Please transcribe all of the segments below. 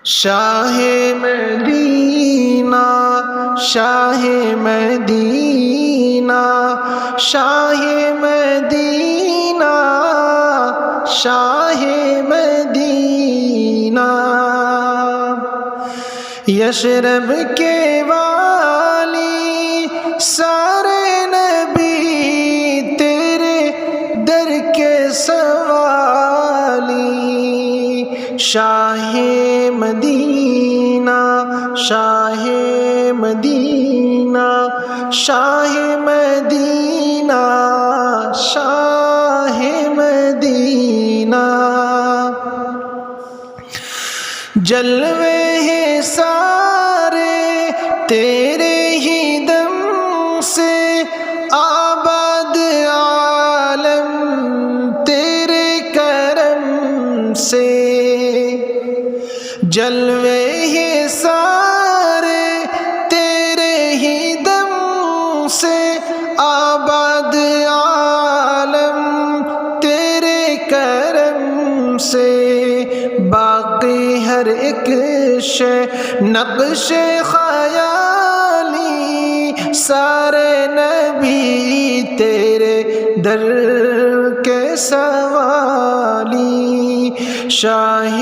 شاہ مدینہ شاہ مدینہ شاہ مدینہ شاہ مدینہ یثرب کے والی سارے نبی تیرے در کے سوالی شاہ مدینہ شاہ مدینہ شاہ مدینہ شاہ مدینہ جلوے ہیں سارے تیرے ہی دم سے آباد عالم تیرے کرم سے جلوے ہی سارے تیرے ہی دم سے آباد عالم تیرے کرم سے باقی ہر ایک شے نقش خیالی سارے نبی تیرے در کے سوالی شاہ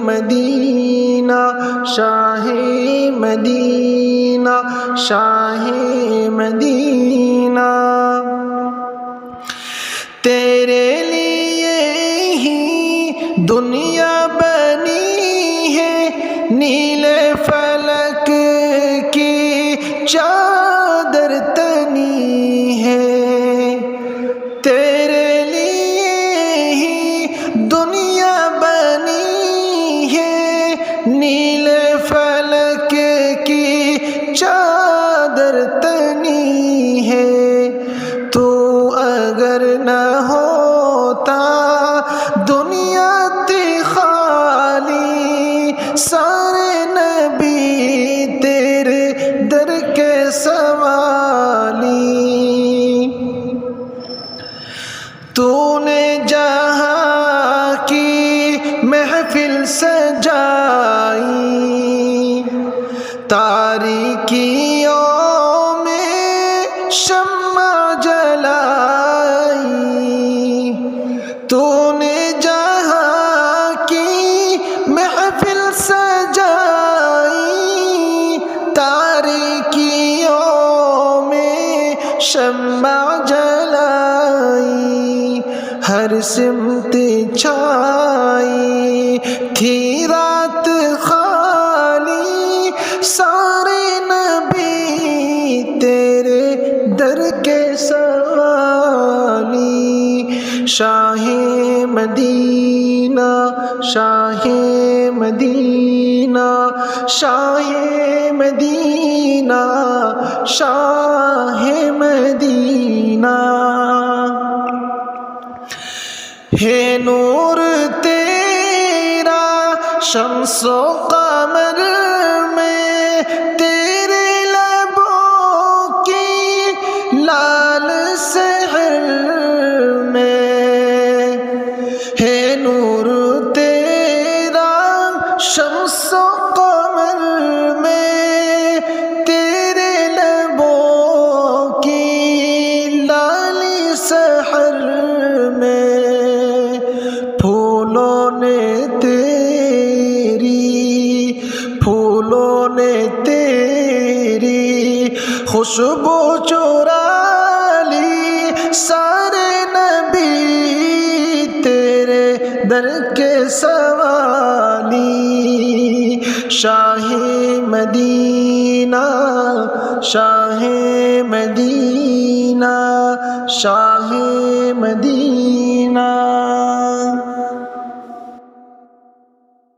مدینہ شاہ مدینہ شاہ مدینہ تیرے لیے ہی دنیا بنی ہے نیلے فلک کی چادر تنی ہے تیرے لیے ہی دنیا بنی ہے نیلے فلک کی چادر تنی ہے تو اگر نہ ہوتا دنیا تھی خالی سارے نبی تیرے در کے سوالی تو نے جہاں کی محفل سجائی تاریکیوں میں شمع جلائی تو نے جہاں کی محفل سجائی تاریکیوں میں شمع جلائی ہر سمت چھائی تھی رات خالی سارے نبی تیرے در کے سوالی شاہ مدینہ شاہ مدینہ شاہ مدینہ شاہ مدینہ ہے نور تیرا شمس و قمر میں تیرے لبوں کی لال سحر میں ہے نور تیرا شمس و قمر میں تیرے لبوں کی لال سحر میں پھولوں نے تیری خوشبو چرا لی سارے نبی تیرے در کے سوالی شاہ مدینہ شاہ مدینہ شاہ مدینہ